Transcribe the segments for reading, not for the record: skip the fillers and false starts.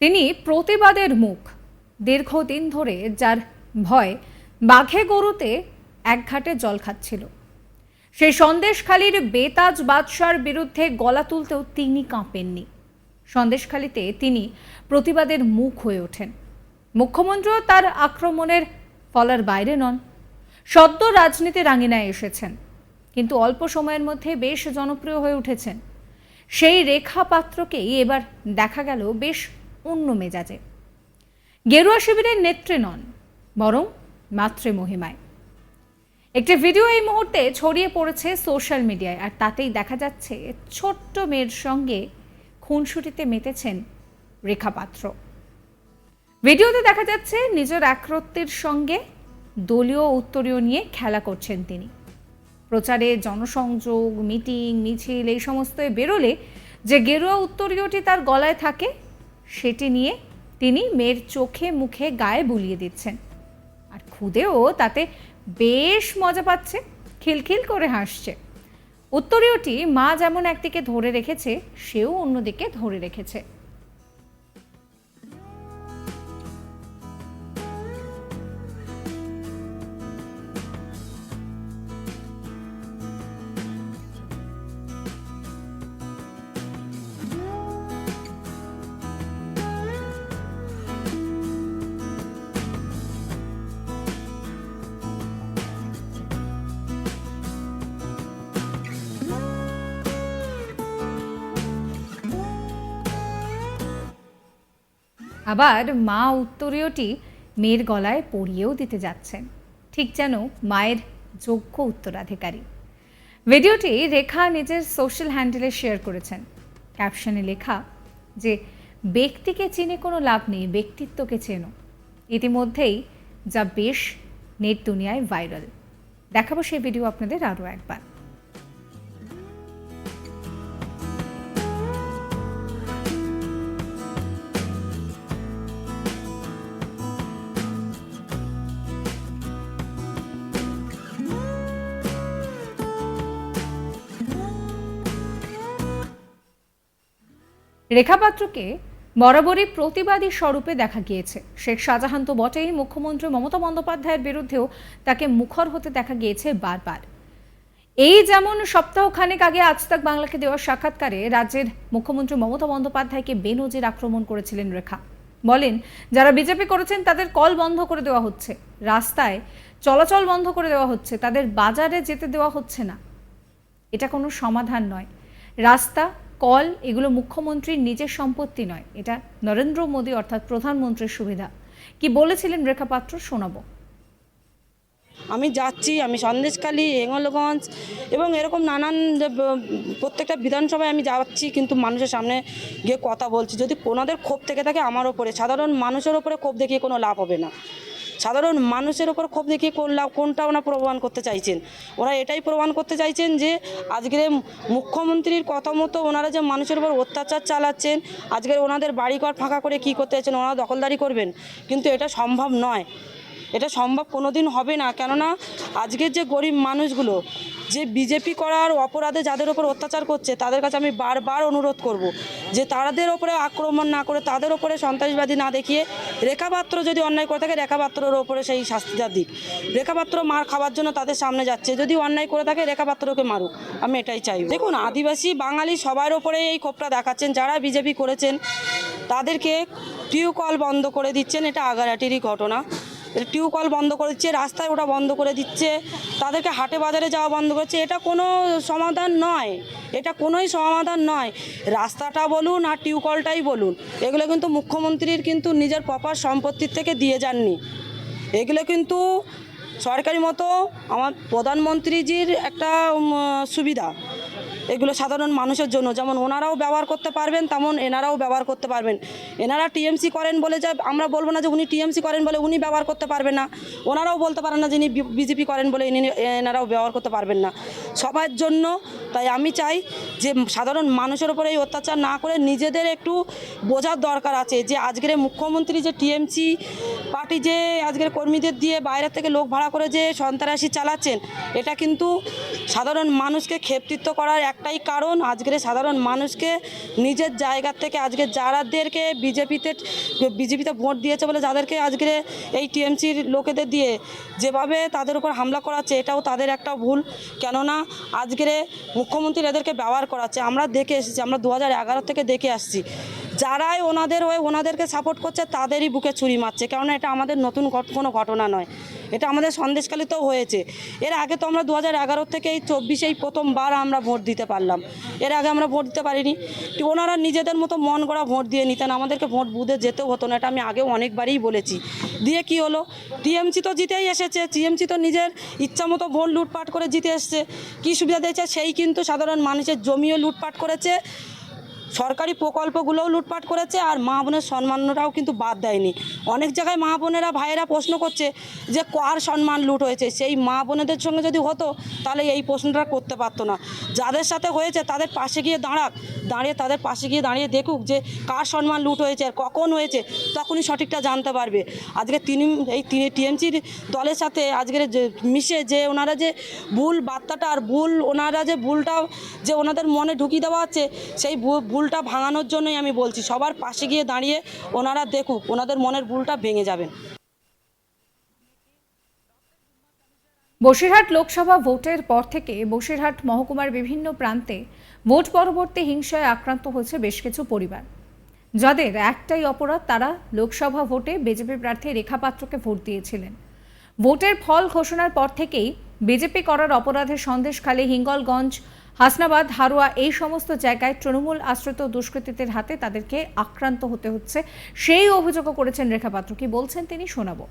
তিনি প্রতিবাদের মুখ। দীর্ঘদিন ধরে যার ভয় বাঘে গরুতে এক ঘাটে জল খাচ্ছিল, সেই সন্দেশখালীর বেতাজ বাদশার বিরুদ্ধে গলা তুলতেও তিনি কাঁপেননি। সন্দেশখালীতে তিনি প্রতিবাদের মুখ হয়ে ওঠেন। মুখ্যমন্ত্রীও তার আক্রমণের ফলার বাইরে নন। সদ্য রাজনীতির আঙিনায় এসেছেন, কিন্তু অল্প সময়ের মধ্যে বেশ জনপ্রিয় হয়ে উঠেছেন। সেই রেখা পাত্রকেই এবার দেখা গেল বেশ অন্য মেজাজে। গেরুয়া শিবিরের নেত্রী নন, বরং মাতৃমহিমায়। একটি ভিডিও এই মুহূর্তে ছড়িয়ে পড়েছে সোশ্যাল মিডিয়ায়, আর তাতেই দেখা যাচ্ছে ছোট্ট মেয়ের সঙ্গে খুনসুটিতে মেতেছেন রেখা পাত্র। ভিডিওতে দেখা যাচ্ছে নিজের একরত্বের সঙ্গে দলীয় উত্তরীয় নিয়ে খেলা করছেন তিনি। প্রচারে, জনসংযোগ, মিটিং, মিছিল এই সমস্ত বেরোলে যে গেরুয়া উত্তরীয়টি তার গলায় থাকে, সেটি নিয়ে তিনি মেয়ের চোখে মুখে গায়ে বুলিয়ে দিচ্ছেন। আর খুদেও তাতে বেশ মজা পাচ্ছে, খিলখিল করে হাসছে। উত্তরীয়টি মা যেমন একদিকে ধরে রেখেছে, সেও অন্যদিকে ধরে রেখেছে। আবার মা উত্তরীয়টি মেয়ের গলায় পরিয়েও দিতে যাচ্ছেন, ঠিক যেন মায়ের যোগ্য উত্তরাধিকারী। ভিডিওটি রেখা নিজের সোশ্যাল হ্যান্ডেলে শেয়ার করেছেন। ক্যাপশনে লেখা যে, ব্যক্তিকে চিনে কোনো লাভ নেই, ব্যক্তিত্বকে চেনো। ইতিমধ্যেই যা বেশ নেট দুনিয়ায় ভাইরাল। দেখাবো সেই ভিডিও আপনাদের আরও একবার। রেখা পাত্রকে বরাবরই প্রতিবাদী স্বরূপে দেখা গিয়েছে। শেখ শাহজাহান তো বটেই, মুখ্যমন্ত্রী মমতা বন্দ্যোপাধ্যায়ের বিরুদ্ধেও তাকে মুখর হতে দেখা গিয়েছে বারবার। এই যেমন সপ্তাহখানেক আগে আজ তাক বাংলাকে দেওয়া সাক্ষাৎকারে রাজ্যের মুখ্যমন্ত্রী মমতা বন্দ্যোপাধ্যায়কে বেনজির আক্রমণ করেছিলেন রেখা। বলেন, যারা বিজেপি করেছেন তাদের কল বন্ধ করে দেওয়া হচ্ছে, রাস্তায় চলাচল বন্ধ করে দেওয়া হচ্ছে, তাদের বাজারে যেতে দেওয়া হচ্ছে না। এটা কোনো সমাধান নয়। রাস্তা, কল এগুলো মুখ্যমন্ত্রীর নিজের সম্পত্তি নয়, এটা নরেন্দ্র মোদী অর্থাৎ প্রধানমন্ত্রীর সুবিধা। কি বলেছিলেন রেখা পাত্র, শোনাবো। আমি যাচ্ছি, আমি সন্দেশখালী, হেঙ্গলগঞ্জ এবং এরকম নানান প্রত্যেকটা বিধানসভায় আমি যাচ্ছি, কিন্তু মানুষের সামনে গিয়ে কথা বলছি। যদি ওনাদের ক্ষোভ থেকে থাকে আমার ওপরে, সাধারণ মানুষের ওপরে ক্ষোভ দেখিয়ে কোনো লাভ হবে না। সাধারণ মানুষের ওপর ক্ষোভ দেখিয়ে কোনটা ওরা প্রমাণ করতে চাইছেন? ওরা এটাই প্রমাণ করতে চাইছেন যে আজকের মুখ্যমন্ত্রীর কথা মতো ওনারা যে মানুষের উপর অত্যাচার চালাচ্ছেন, আজকের ওনাদের বাড়িঘর ফাঁকা করে কি করতে চাইছেন, ওনারা দখলদারি করবেন। কিন্তু এটা সম্ভব নয়, এটা সম্ভব কোনো দিন হবে না। কেননা আজকের যে গরিব মানুষগুলো যে বিজেপি করার অপরাধে যাদের ওপর অত্যাচার করছে, তাদের কাছে আমি বারবার অনুরোধ করব যে তাদের ওপরে আক্রমণ না করে, তাদের ওপরে সন্ত্রাসবাদী না দেখিয়ে রেখা পাত্র যদি অন্যায় করে থাকে, রেখা পাত্রের ওপরে সেই শাস্তিটা দিক। রেখা পাত্র মার খাওয়ার জন্য তাদের সামনে যাচ্ছে, যদি অন্যায় করে থাকে রেখা পাত্রকে মারুক, আমি এটাই চাই। দেখুন, আদিবাসী বাঙালি সবার ওপরে এই ক্ষোভটা দেখাচ্ছেন। যারা বিজেপি করেছেন তাদেরকে টিউবকল বন্ধ করে দিচ্ছেন, এটা আগারাটিরই ঘটনা। টিউবকল বন্ধ করে দিচ্ছে, রাস্তায় ওটা বন্ধ করে দিচ্ছে, তাদেরকে হাটে বাজারে যাওয়া বন্ধ করছে। এটা কোনো সমাধান নয়, এটা কোনোই সমাধান নয়। রাস্তাটা বলুন আর টিউবকলটাই বলুন, এগুলো কিন্তু মুখ্যমন্ত্রীর কিন্তু নিজের প্রপার সম্পত্তির থেকে দিয়ে যাননি। এগুলো কিন্তু সরকারি মতো আমার প্রধানমন্ত্রীজির একটা সুবিধা। এগুলো সাধারণ মানুষের জন্য, যেমন ওনারাও ব্যবহার করতে পারবেন, তেমন এনারাও ব্যবহার করতে পারবেন। এনারা টিএমসি করেন বলে যে আমরা বলবো না যে উনি টিএমসি করেন বলে উনি ব্যবহার করতে পারবেন না, ওনারাও বলতে পারেন না যিনি বিজেপি করেন বলে এনারাও ব্যবহার করতে পারবেন না। সবার জন্য। তাই আমি চাই যে সাধারণ মানুষের উপরে এই অত্যাচার না করে নিজেদের একটু বোঝার দরকার আছে যে আজকের মুখ্যমন্ত্রী যে টিএমসি পার্টি যে আজকের কর্মীদের দিয়ে বাইরে থেকে লোক ভাড়া করে যে সন্ত্রাসী চালাচ্ছেন, এটা কিন্তু সাধারণ মানুষকে ক্ষেপৃত্ত করার এক একটাই কারণ, আজকের সাধারণ মানুষকে নিজের জায়গার থেকে আজকে যারাদেরকে বিজেপিতে ভোট দিয়েছে বলে যাদেরকে আজকে এই টিএমসির লোকেদের দিয়ে যেভাবে তাদের উপর হামলা করাচ্ছে, এটাও তাদের একটা ভুল। কেননা আজকের মুখ্যমন্ত্রী এদেরকে ব্যবহার করাচ্ছে। আমরা দেখে এসেছি, আমরা 2011 থেকে দেখে আসছি, যারাই ওনাদের হয়ে ওনাদেরকে সাপোর্ট করছে তাদেরই বুকে ছুরি মারছে। কেননা এটা আমাদের নতুন কোনো ঘটনা নয়, এটা আমাদের সন্দেশখালিতেও হয়েছে। এর আগে তো আমরা 2011 থেকে এই 24 প্রথমবার আমরা ভোট দিতে পারলাম, এর আগে আমরা ভোট দিতে পারিনি। ওনারা নিজেদের মতো মন গড়া ভোট দিয়ে নিতেন, আমাদেরকে ভোট বুথে যেতেও হতো না, এটা আমি আগেও অনেকবারই বলেছি। দিয়ে কি হলো, টিএমসি তো জিতেই এসেছে, টিএমসি তো নিজের ইচ্ছা মতো ভোট লুটপাট করে জিতে এসছে। কী সুবিধা দিয়েছে, সেই কিন্তু সাধারণ মানুষের জমিও লুটপাট করেছে, সরকারি প্রকল্পগুলোও লুটপাট করেছে, আর মা বোনের সম্মানটাও কিন্তু বাদ দেয়নি। অনেক জায়গায় মা বোনেরা ভাইয়েরা প্রশ্ন করছে যে কার সম্মান লুট হয়েছে, সেই মা বোনেদের সঙ্গে যদি হতো তাহলে এই প্রশ্নটা করতে পারতো না। যাদের সাথে হয়েছে তাদের পাশে গিয়ে দাঁড়িয়ে তাদের পাশে গিয়ে দাঁড়িয়ে দেখুক যে কার সম্মান লুট হয়েছে আর কখন হয়েছে, তখনই সঠিকটা জানতে পারবে। আজকে এই টিএমসির দলের সাথে আজকের যে মিশে যে ওনারা যে ভুল বার্তাটা আর ওনারা যে ভুলটাও যে ওনাদের মনে ঢুকিয়ে দেওয়া হচ্ছে, সেই ভুলটা ভাঙানোর জন্যই আমি বলছি, সবার পাশে গিয়ে দাঁড়িয়ে ওনারা দেখুক, ওনাদের মনের ভুলটা ভেঙে যাবেন। বসিরহাট লোকসভা ভোটের পর থেকে বসিরহাট মহকুমার বিভিন্ন প্রান্তে ভোট পরবর্তী হিংসায় আক্রান্ত হয়েছে বেশ কিছু পরিবার, যাদের একটাই অপরাধ, তারা লোকসভা ভোটে বিজেপি প্রার্থী রেখা পাত্রকে ভোট দিয়েছিলেন। ভোটের ফল ঘোষণার পর থেকেই বিজেপি করার অপরাধে সন্দেশখালী, হিঙ্গলগঞ্জ, হাসনাবাদ, হারোয়া এই সমস্ত জায়গায় তৃণমূল আশ্রিত দুষ্কৃতীদের হাতে তাদেরকে আক্রান্ত হতে হচ্ছে, সেই অভিযোগও করেছেন রেখা পাত্র। কি বলছেন তিনি শোনাবো।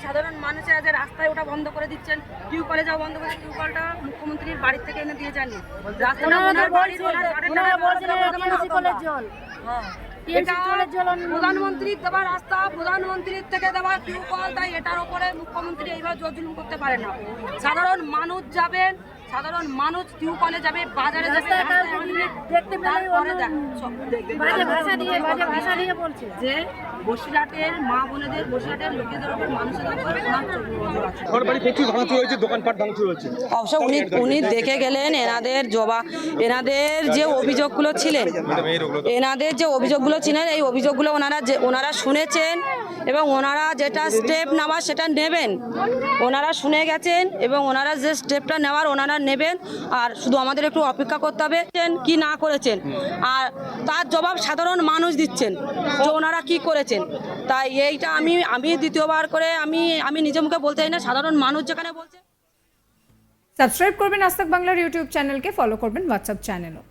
সাধারণ মানুষের আজ রাস্তায় ওটা বন্ধ করে দিচ্ছেন, টিউবওয়েলে যাওয়া বন্ধ করে, টিউবওয়েলটা মুখ্যমন্ত্রীর বাড়ির থেকে এনে দিয়ে যাননি, রাস্তাটা ওনার বাড়ির জল। এটা প্রধানমন্ত্রীর দেওয়া রাস্তা, প্রধানমন্ত্রীর থেকে দেওয়া টিউবওয়েল, তাই এটার উপরে মুখ্যমন্ত্রী এইভাবে জোর জুলুম করতে পারে না। সাধারণ মানুষ যাবেন, সাধারণ মানুষ টিউবওয়েলে যাবে, বাজারে যাবে, দেখতে যে বসিরহাটের মা বোনেদের, বসিরহাটের লোকেদের উপর, মানুষের উপর অবশ্য উনি দেখে গেলেন। এনাদের যে অভিযোগগুলো ছিলেন, এই অভিযোগগুলো ওনারা শুনেছেন এবং ওনারা যেটা স্টেপ নেওয়ার সেটা নেবেন। ওনারা শুনে গেছেন এবং ওনারা যে স্টেপটা নেওয়ার ওনারা নেবেন, আর শুধু আমাদের একটু অপেক্ষা করতে হবে কি না করেছেন, আর তার জবাব সাধারণ মানুষ দিচ্ছেন যে ওনারা কি করেছেন। তাই এইটা আমি দ্বিতীয়বার করে আমি নিজে মুখে বলতে চাই না, সাধারণ মানুষ যেখানে বলছে। সাবস্ক্রাইব করবেন আজ তাক বাংলার ইউটিউব চ্যানেলকে, ফলো করবেন হোয়াটসঅ্যাপ চ্যানেলও।